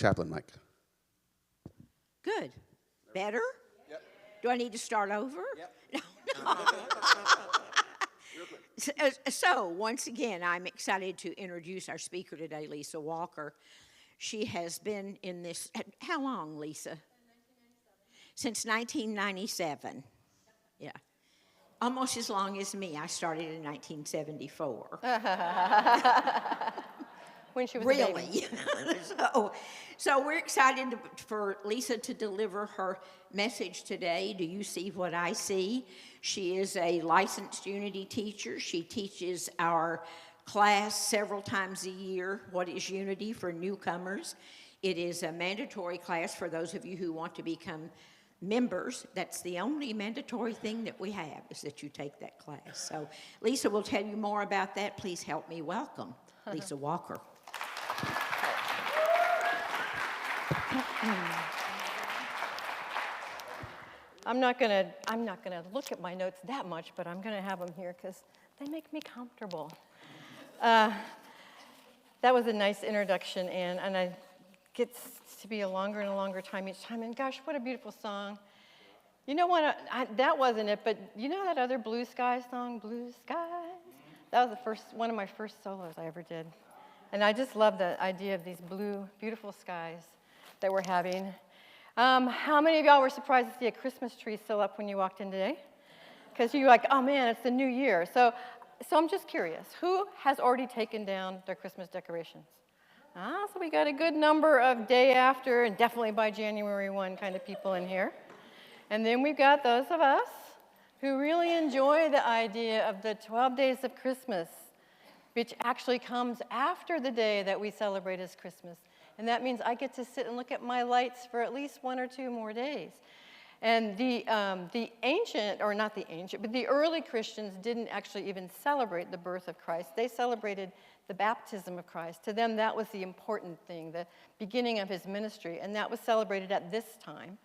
chaplain mic. Good. Better? Yep. Do I need to start over? Yep. No. So, once again, I'm excited to introduce our speaker today, Lesa Walker. She has been in this, how long, Lesa? Since 1997. Yeah. Almost as long as me. I started in 1974. When she was Really. So we're excited for Lesa to deliver her message today. Do you see what I see? She is a licensed Unity teacher. She teaches our class several times a year, What is Unity for newcomers. It is a mandatory class for those of you who want to become members. That's the only mandatory thing that we have, is that you take that class. So Lesa will tell you more about that. Please help me welcome Lesa Walker. I'm not gonna look at my notes that much, but I'm gonna have them here because they make me comfortable. That was a nice introduction, Ann, and it gets to be a longer and a longer time each time. And gosh, what a beautiful song! You know what? That wasn't it, but you know that other Blue Sky song, Blue Skies? That was one of my first solos I ever did. And I just love the idea of these blue, beautiful skies that we're having. How many of y'all were surprised to see a Christmas tree still up when you walked in today? Because you're like, oh man, it's the new year. So I'm just curious, who has already taken down their Christmas decorations? So we got a good number of day after and definitely by January 1 kind of people in here. And then we've got those of us who really enjoy the idea of the 12 days of Christmas, which actually comes after the day that we celebrate as Christmas. And that means I get to sit and look at my lights for at least 1 or 2 more days. And the ancient, or not the ancient, but the early Christians didn't actually even celebrate the birth of Christ. They celebrated the baptism of Christ. To them, that was the important thing, the beginning of his ministry. And that was celebrated at this time.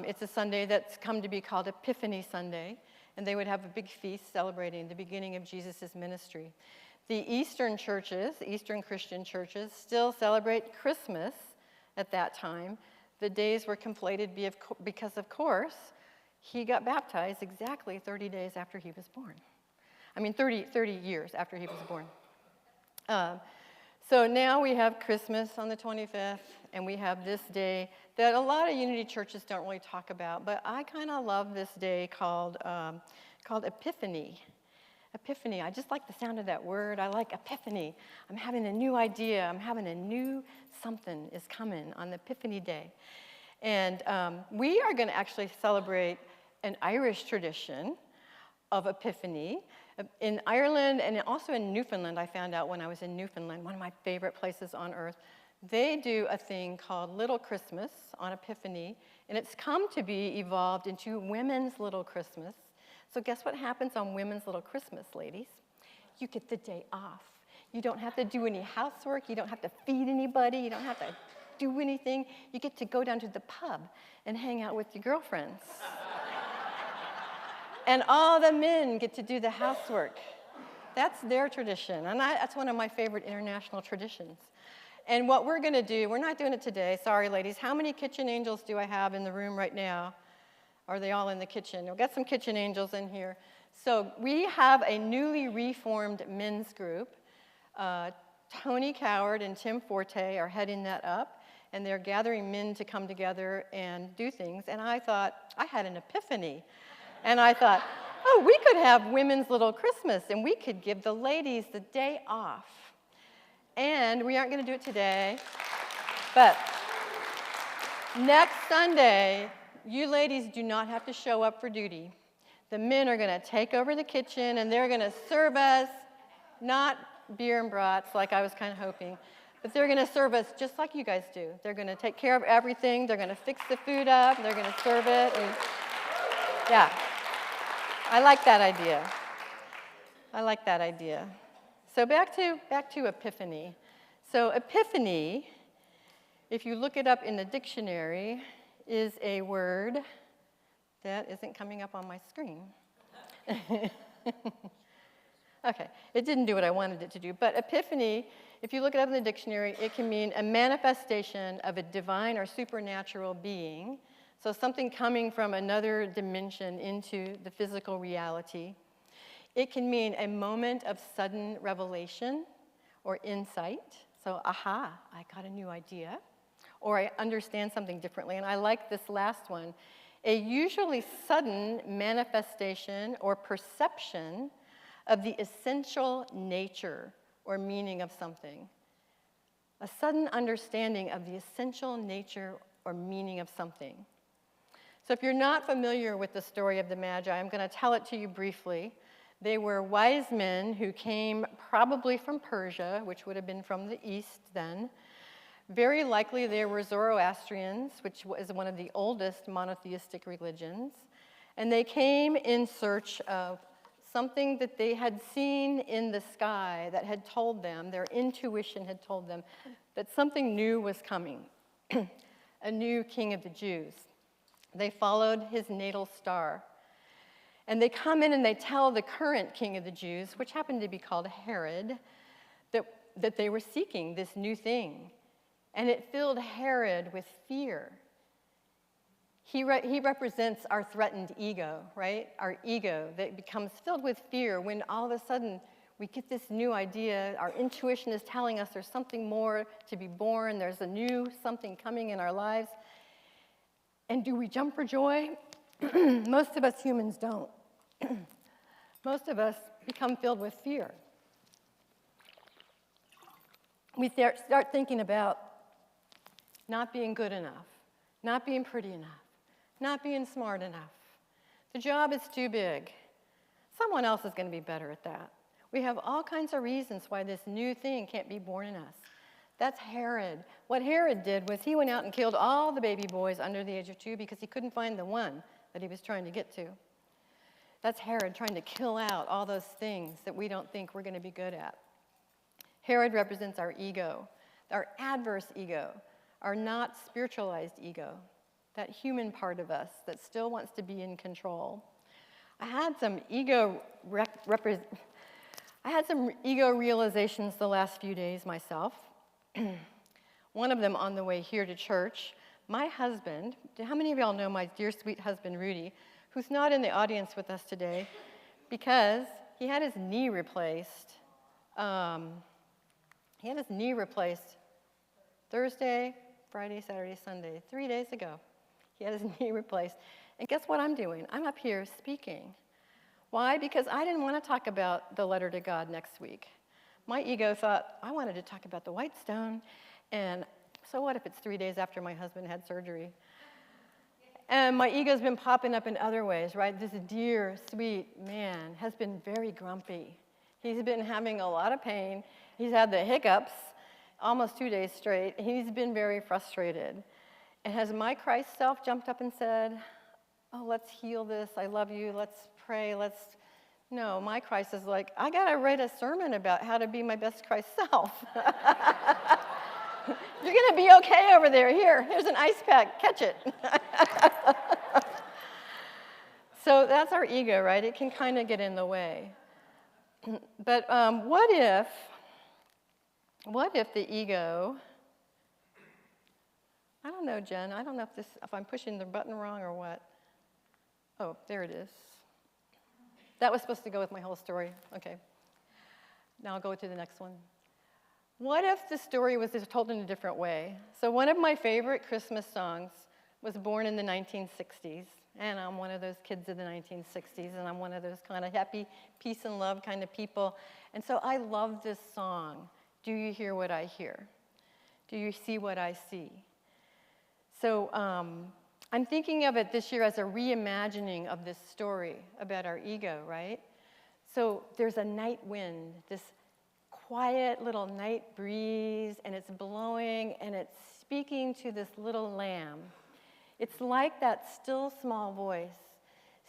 It's a Sunday that's come to be called Epiphany Sunday. And they would have a big feast celebrating the beginning of Jesus' ministry. The Eastern churches, Eastern Christian churches, still celebrate Christmas at that time. The days were conflated because, of course, he got baptized exactly 30 days after he was born. 30 years after he was born. So now we have Christmas on the 25th, and we have this day that a lot of Unity churches don't really talk about, but I kind of love this day called Epiphany. Epiphany, I just like the sound of that word. I like epiphany. I'm having a new idea. I'm having a new something is coming on the Epiphany Day. And we are going to actually celebrate an Irish tradition of Epiphany. In Ireland and also in Newfoundland, I found out when I was in Newfoundland, one of my favorite places on earth, they do a thing called Little Christmas on Epiphany, and it's come to be evolved into Women's Little Christmas. So guess what happens on Women's Little Christmas, ladies? You get the day off. You don't have to do any housework. You don't have to feed anybody. You don't have to do anything. You get to go down to the pub and hang out with your girlfriends. And all the men get to do the housework. That's their tradition, and that's one of my favorite international traditions. And what we're going to do, we're not doing it today. Sorry, ladies. How many kitchen angels do I have in the room right now? Are they all in the kitchen? We've got some kitchen angels in here. So we have a newly reformed men's group. Tony Coward and Tim Forte are heading that up, and they're gathering men to come together and do things. And I thought, I had an epiphany. And I thought, oh, we could have Women's Little Christmas, and we could give the ladies the day off. And we aren't going to do it today, but next Sunday, you ladies do not have to show up for duty. The men are going to take over the kitchen, and they're going to serve us, not beer and brats like I was kind of hoping, but they're going to serve us just like you guys do. They're going to take care of everything. They're going to fix the food up. They're going to serve it. And yeah, I like that idea. I like that idea. So back to Epiphany. So Epiphany, if you look it up in the dictionary, is a word that isn't coming up on my screen. Okay, it didn't do what I wanted it to do, but epiphany if you look it up in the dictionary, it can mean a manifestation of a divine or supernatural being, so something coming from another dimension into the physical reality. It can mean a moment of sudden revelation or insight, so aha, I got a new idea, or I understand something differently, and I like this last one, a usually sudden manifestation or perception of the essential nature or meaning of something. A sudden understanding of the essential nature or meaning of something. So if you're not familiar with the story of the Magi, I'm going to tell it to you briefly. They were wise men who came probably from Persia, which would have been from the east then. Very likely they were Zoroastrians, which is one of the oldest monotheistic religions. And they came in search of something that they had seen in the sky that had told them, their intuition had told them, that something new was coming, a new king of the Jews. They followed his natal star. And they come in and they tell the current king of the Jews, which happened to be called Herod, that they were seeking this new thing. And it filled Herod with fear. He represents our threatened ego, right? Our ego that becomes filled with fear when all of a sudden we get this new idea. Our intuition is telling us there's something more to be born. There's a new something coming in our lives. And do we jump for joy? Most of us humans don't. Most of us become filled with fear. We start thinking about not being good enough, not being pretty enough, not being smart enough. The job is too big. Someone else is going to be better at that. We have all kinds of reasons why this new thing can't be born in us. That's Herod. What Herod did was he went out and killed all the baby boys under the age of 2 because he couldn't find the one that he was trying to get to. That's Herod trying to kill out all those things that we don't think we're going to be good at. Herod represents our ego, our adverse ego, our not spiritualized ego, that human part of us that still wants to be in control. I had some ego realizations the last few days myself. One of them on the way here to church. My husband, how many of y'all know my dear sweet husband Rudy, who's not in the audience with us today because he had his knee replaced. He had his knee replaced Thursday, Friday, Saturday, Sunday, 3 days ago. He had his knee replaced. And guess what I'm doing? I'm up here speaking. Why? Because I didn't want to talk about the letter to God next week. My ego thought I wanted to talk about the white stone, and so what if it's 3 days after my husband had surgery? And my ego's been popping up in other ways, right? This dear, sweet man has been very grumpy. He's been having a lot of pain. He's had the hiccups almost 2 days straight. He's been very frustrated. And has my Christ self jumped up and said, oh, let's heal this. I love you. Let's pray. No, my Christ is like, I got to write a sermon about how to be my best Christ self. You're going to be okay over there. Here's an ice pack. Catch it. So that's our ego, right? It can kind of get in the way. But what if the ego, I don't know, Jen, I don't know if I'm pushing the button wrong or what. Oh, there it is. That was supposed to go with my whole story. Okay. Now I'll go to the next one. What if the story was just told in a different way? So one of my favorite Christmas songs was born in the 1960s, and I'm one of those kids of the 1960s, and I'm one of those kind of happy, peace and love kind of people. And so I love this song, Do You Hear What I Hear? Do you see what I see? So I'm thinking of it this year as a reimagining of this story about our ego, right? So there's a night wind, this quiet little night breeze, and it's blowing, and it's speaking to this little lamb. It's like that still small voice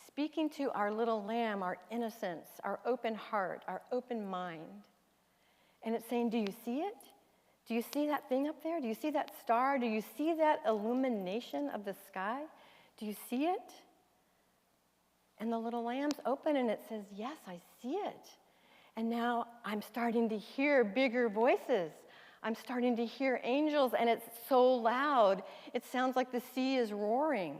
speaking to our little lamb, our innocence, our open heart, our open mind. And it's saying, do you see it? Do you see that thing up there? Do you see that star? Do you see that illumination of the sky? Do you see it? And the little lamb's open and it says, yes, I see it. And now I'm starting to hear bigger voices. I'm starting to hear angels, and it's so loud. It sounds like the sea is roaring.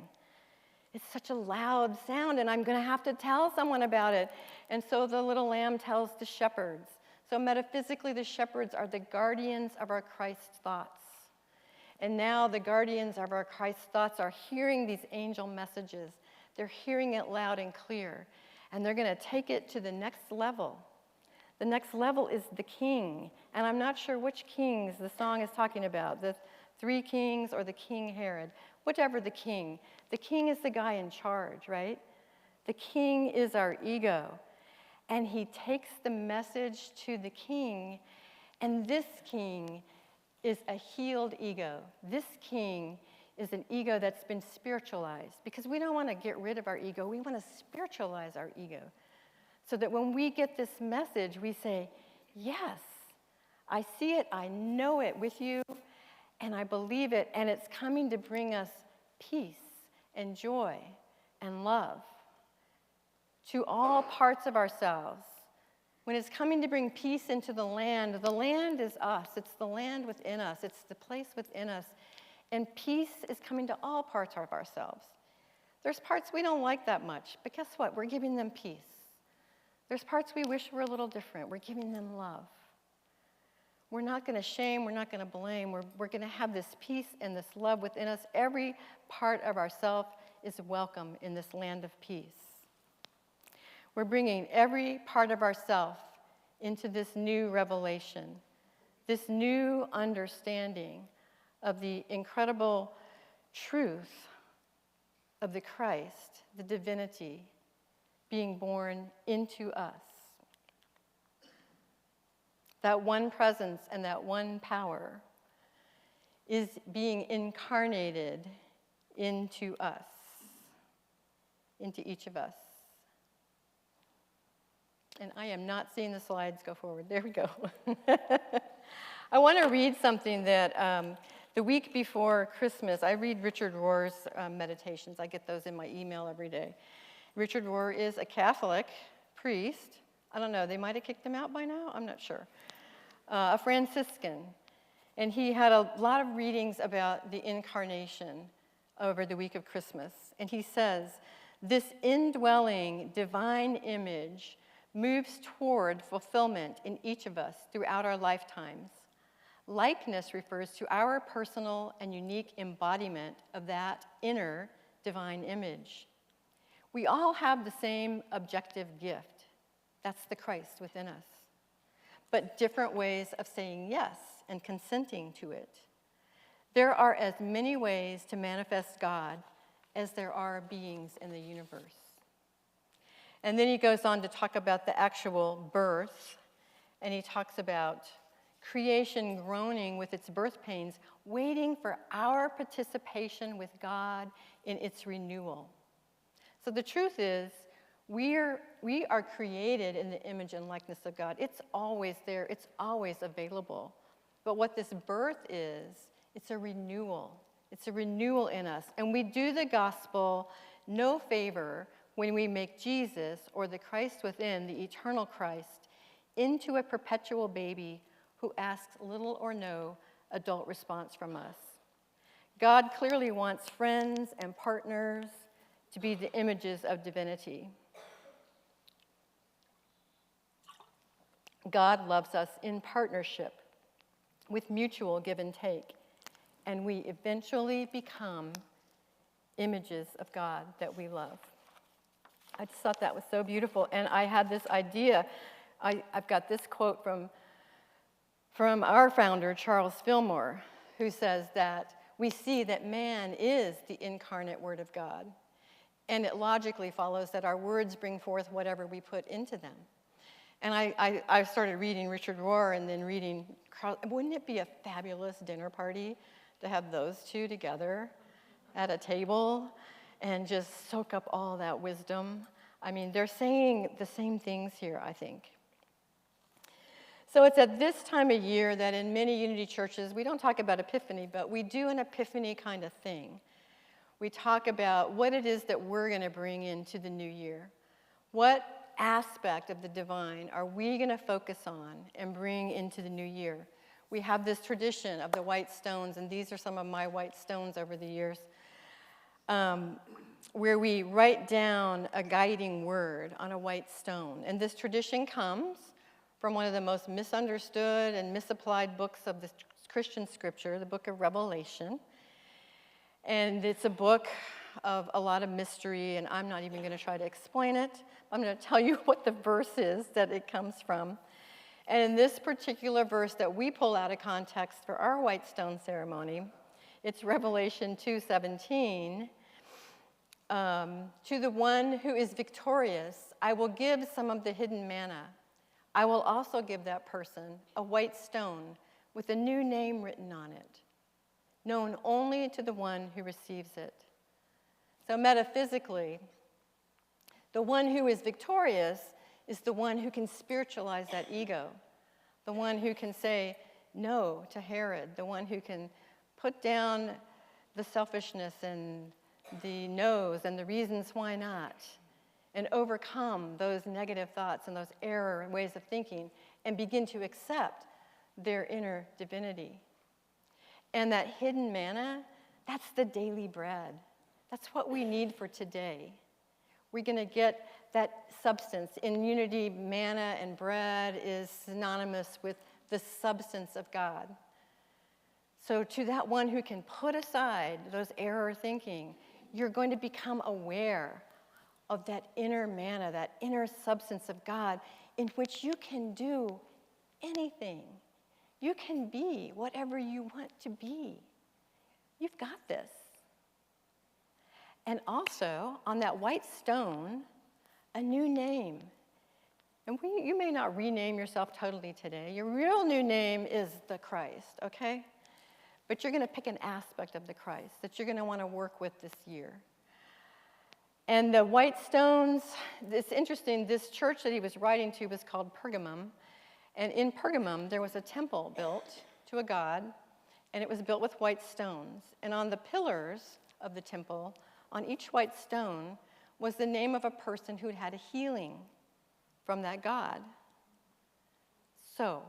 It's such a loud sound, and I'm going to have to tell someone about it. And so the little lamb tells the shepherds. So metaphysically, the shepherds are the guardians of our Christ thoughts. And now the guardians of our Christ thoughts are hearing these angel messages. They're hearing it loud and clear. And they're going to take it to the next level. The next level is the king. And I'm not sure which kings the song is talking about, the 3 kings or the King Herod, whichever the king. The king is the guy in charge, right? The king is our ego. And he takes the message to the king, and this king is a healed ego. This king is an ego that's been spiritualized, because we don't want to get rid of our ego. We want to spiritualize our ego so that when we get this message, we say, yes, I see it, I know it with you, and I believe it, and it's coming to bring us peace and joy and love to all parts of ourselves. When it's coming to bring peace into the land is us. It's the land within us. It's the place within us. And peace is coming to all parts of ourselves. There's parts we don't like that much, but guess what? We're giving them peace. There's parts we wish were a little different. We're giving them love. We're not going to shame. We're not going to blame. We're going to have this peace and this love within us. Every part of ourself is welcome in this land of peace. We're bringing every part of ourself into this new revelation, this new understanding of the incredible truth of the Christ, the divinity, being born into us. That one presence and that one power is being incarnated into us, into each of us. And I am not seeing the slides go forward. There we go. I want to read something that the week before Christmas, I read Richard Rohr's meditations. I get those in my email every day. Richard Rohr is a Catholic priest. I don't know, they might have kicked him out by now, I'm not sure. A Franciscan. And he had a lot of readings about the incarnation over the week of Christmas. And he says, this indwelling divine image moves toward fulfillment in each of us throughout our lifetimes. Likeness refers to our personal and unique embodiment of that inner divine image. We all have the same objective gift. That's the Christ within us. But different ways of saying yes and consenting to it. There are as many ways to manifest God as there are beings in the universe. And then he goes on to talk about the actual birth, and he talks about creation groaning with its birth pains, waiting for our participation with God in its renewal. So the truth is, we are created in the image and likeness of God. It's always there. It's always available. But what this birth is, it's a renewal. It's a renewal in us. And we do the gospel no favor when we make Jesus, or the Christ within, the eternal Christ, into a perpetual baby who asks little or no adult response from us. God clearly wants friends and partners to be the images of divinity. God loves us in partnership with mutual give and take, and we eventually become images of God that we love. I just thought that was so beautiful, and I had this idea. I've got this quote from our founder, Charles Fillmore, who says that we see that man is the incarnate Word of God, and it logically follows that our words bring forth whatever we put into them. And I started reading Richard Rohr and then reading, wouldn't it be a fabulous dinner party to have those two together at a table and just soak up all that wisdom? I mean, they're saying the same things here, I think. So it's at this time of year that in many Unity churches, we don't talk about Epiphany, but we do an Epiphany kind of thing. We talk about what it is that we're going to bring into the new year. What aspect of the divine are we going to focus on and bring into the new year? we have this tradition of the white stones, and these are some of my white stones over the years, where we write down a guiding word on a white stone. And this tradition comes from one of the most misunderstood and misapplied books of the Christian scripture, the book of Revelation. And it's a book of a lot of mystery, and I'm not even going to try to explain it. I'm going to tell you what the verse is that it comes from. And in this particular verse that we pull out of context for our white stone ceremony, it's Revelation 2:17. To the one who is victorious, I will give some of the hidden manna. I will also give that person a white stone with a new name written on it, known only to the one who receives it. So metaphysically, the one who is victorious is the one who can spiritualize that ego, the one who can say no to Herod, the one who can put down the selfishness and the no's and the reasons why not, and overcome those negative thoughts and those error ways of thinking and begin to accept their inner divinity. And that hidden manna, that's the daily bread. That's what we need for today. We're going to get that substance. In unity, manna and bread is synonymous with the substance of God. So to that one who can put aside those error thinking, you're going to become aware of that inner manna, that inner substance of God, in which you can do anything. You can be whatever you want to be. You've got this. And also, on that white stone, a new name. And you may not rename yourself totally today. Your real new name is the Christ, okay? But you're going to pick an aspect of the Christ that you're going to want to work with this year. And the white stones, it's interesting, this church that he was writing to was called Pergamum. And in Pergamum, there was a temple built to a god, and it was built with white stones. And on the pillars of the temple, on each white stone, was the name of a person who had had a healing from that god. So,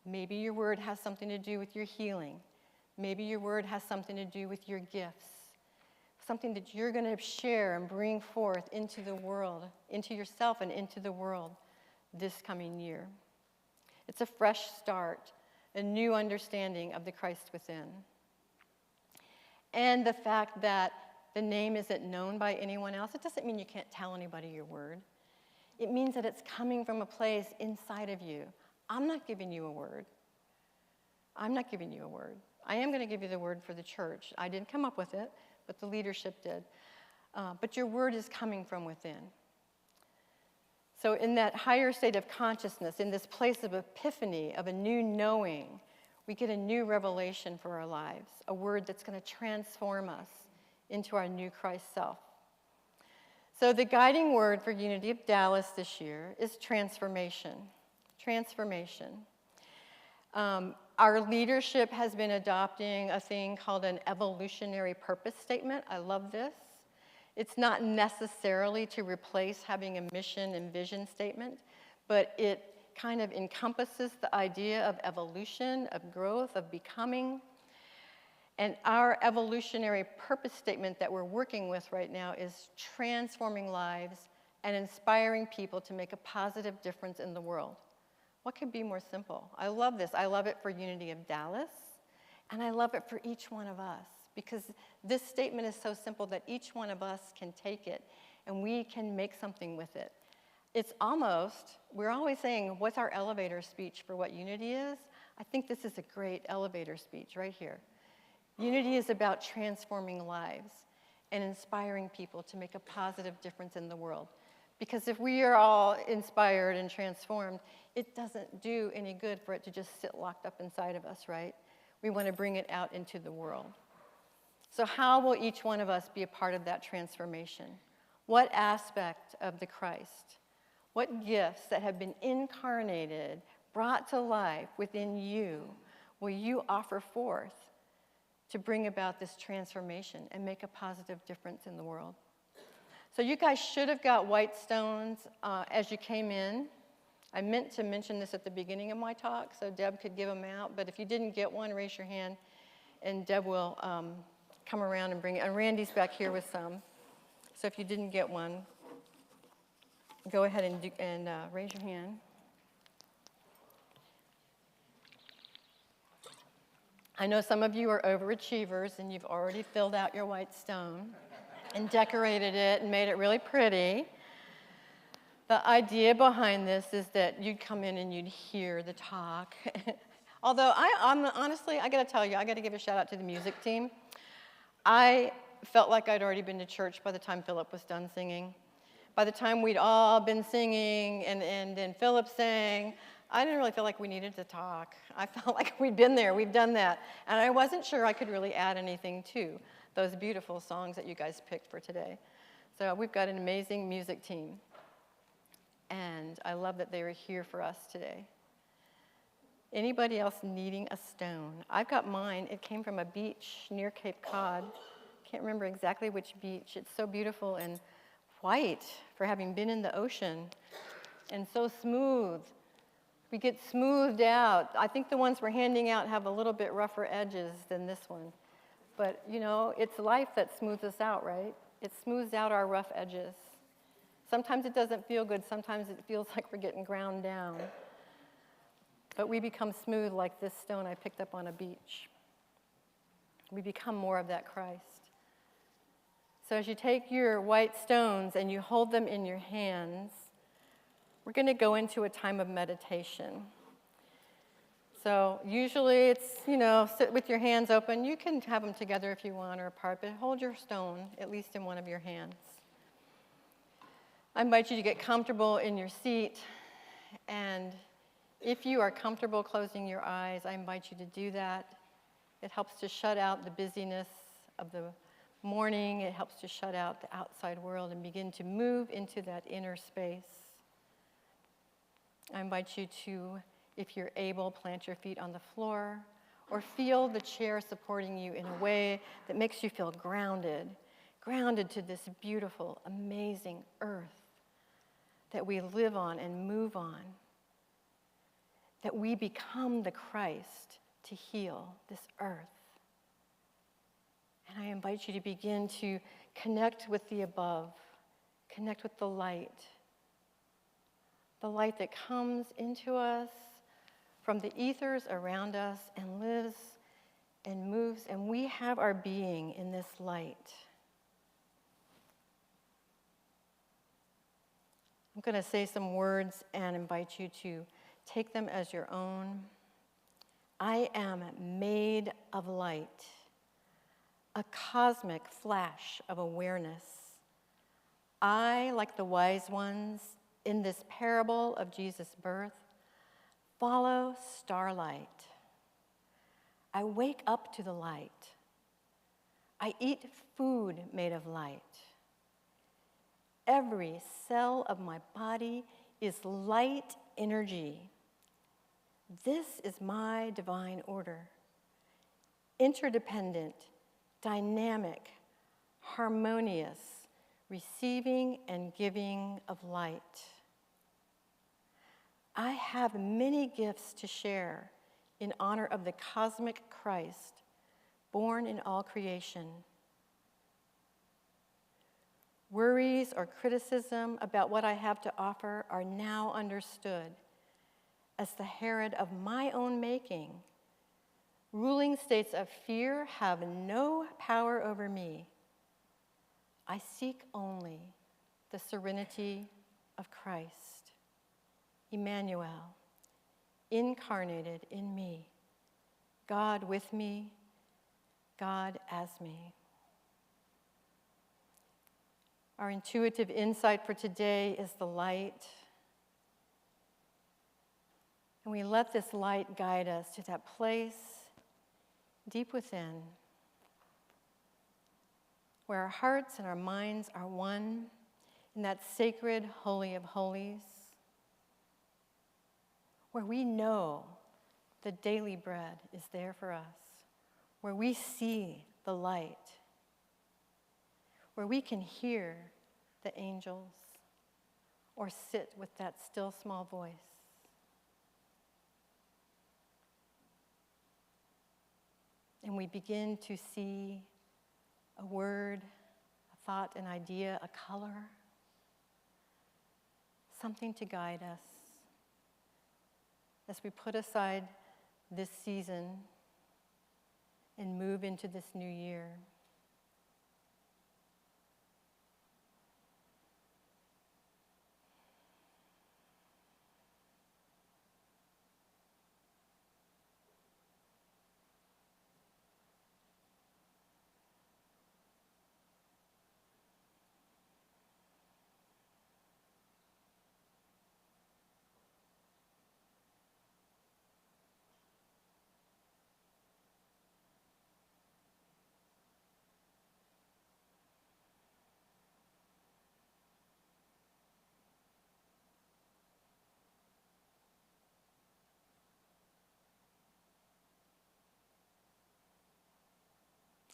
maybe your word has something to do with your healing. Maybe your word has something to do with your gifts. Something that you're going to share and bring forth into the world, into yourself and into the world this coming year. It's a fresh start, a new understanding of the Christ within. And the fact that the name isn't known by anyone else, it doesn't mean you can't tell anybody your word. It means that it's coming from a place inside of you. I'm not giving you a word. I'm not giving you a word. I am going to give you the word for the church. I didn't come up with it, but the leadership did. But your word is coming from within. So in that higher state of consciousness, in this place of epiphany, of a new knowing, we get a new revelation for our lives, a word that's going to transform us into our new Christ self. So the guiding word for Unity of Dallas this year is transformation. Transformation. Our leadership has been adopting a thing called an evolutionary purpose statement. I love this. It's not necessarily to replace having a mission and vision statement, but it kind of encompasses the idea of evolution, of growth, of becoming. And our evolutionary purpose statement that we're working with right now is transforming lives and inspiring people to make a positive difference in the world. What could be more simple? I love this. I love it for Unity of Dallas, and I love it for each one of us, because this statement is so simple that each one of us can take it and we can make something with it. It's almost, we're always saying, what's our elevator speech for what unity is? I think this is a great elevator speech right here. Unity is about transforming lives and inspiring people to make a positive difference in the world. Because if we are all inspired and transformed, it doesn't do any good for it to just sit locked up inside of us, right? We want to bring it out into the world. So how will each one of us be a part of that transformation? What aspect of the Christ? What gifts that have been incarnated, brought to life within you, will you offer forth to bring about this transformation and make a positive difference in the world? So you guys should have got white stones as you came in. I meant to mention this at the beginning of my talk so Deb could give them out, but if you didn't get one, raise your hand, and Deb will come around and bring it. And Randy's back here with some. So if you didn't get one, go ahead and raise your hand. I know some of you are overachievers, and you've already filled out your white stone and decorated it and made it really pretty. The idea behind this is that you'd come in and you'd hear the talk. Although, honestly, I got to tell you, I got to give a shout out to the music team. I felt like I'd already been to church by the time Philip was done singing. By the time we'd all been singing and then Philip sang, I didn't really feel like we needed to talk. I felt like we'd been there, we've done that. And I wasn't sure I could really add anything to those beautiful songs that you guys picked for today. So we've got an amazing music team. And I love that they were here for us today. Anybody else needing a stone? I've got mine. It came from a beach near Cape Cod. Can't remember exactly which beach. It's so beautiful and white for having been in the ocean, and so smooth. We get smoothed out. I think the ones we're handing out have a little bit rougher edges than this one. But, you know, it's life that smooths us out, right? It smooths out our rough edges. Sometimes it doesn't feel good. Sometimes it feels like we're getting ground down. But we become smooth like this stone I picked up on a beach. We become more of that Christ. So as you take your white stones and you hold them in your hands, we're going to go into a time of meditation. So usually it's, sit with your hands open. You can have them together if you want or apart, but hold your stone at least in one of your hands. I invite you to get comfortable in your seat, and if you are comfortable closing your eyes, I invite you to do that. It helps to shut out the busyness of the morning. It helps to shut out the outside world and begin to move into that inner space. I invite you to, if you're able, plant your feet on the floor or feel the chair supporting you in a way that makes you feel grounded to this beautiful, amazing earth that we live on and move on, that we become the Christ to heal this earth. And I invite you to begin to connect with the above, connect with the light that comes into us from the ethers around us and lives and moves, and we have our being in this light. I'm going to say some words and invite you to take them as your own. I am made of light, a cosmic flash of awareness. I, like the wise ones in this parable of Jesus' birth, follow starlight. I wake up to the light. I eat food made of light. Every cell of my body is light energy. This is my divine order. Interdependent, dynamic, harmonious, receiving and giving of light. I have many gifts to share in honor of the cosmic Christ, born in all creation. Worries or criticism about what I have to offer are now understood as the Herod of my own making. Ruling states of fear have no power over me. I seek only the serenity of Christ, Emmanuel, incarnated in me, God with me, God as me. Our intuitive insight for today is the light. And we let this light guide us to that place deep within where our hearts and our minds are one in that sacred Holy of Holies, where we know the daily bread is there for us, where we see the light, where we can hear the angels or sit with that still small voice. and we begin to see a word, a thought, an idea, a color, something to guide us as we put aside this season and move into this new year.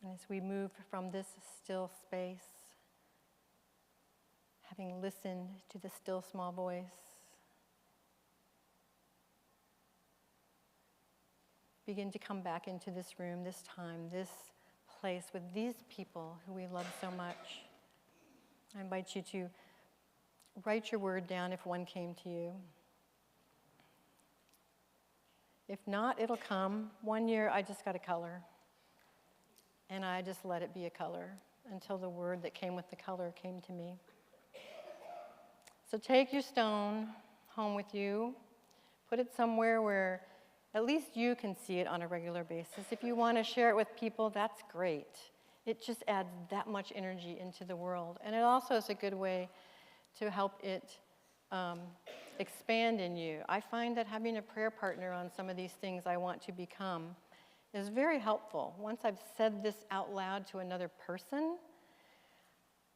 And as we move from this still space, having listened to the still small voice, begin to come back into this room, this time, this place with these people who we love so much. I invite you to write your word down if one came to you. If not, it'll come. One year I just got a color. And I just let it be a color until the word that came with the color came to me. So take your stone home with you. Put it somewhere where at least you can see it on a regular basis. If you want to share it with people, that's great. It just adds that much energy into the world. And it also is a good way to help it expand in you. I find that having a prayer partner on some of these things I want to become is very helpful. Once I've said this out loud to another person,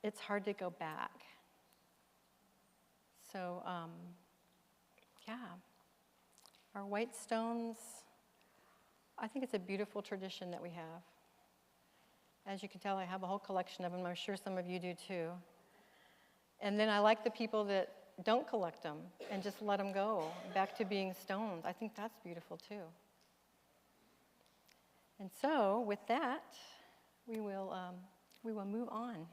it's hard to go back. So, yeah. Our white stones, I think it's a beautiful tradition that we have. As you can tell, I have a whole collection of them. I'm sure some of you do too. And then I like the people that don't collect them and just let them go back to being stones. I think that's beautiful too. And so, with that, we will move on.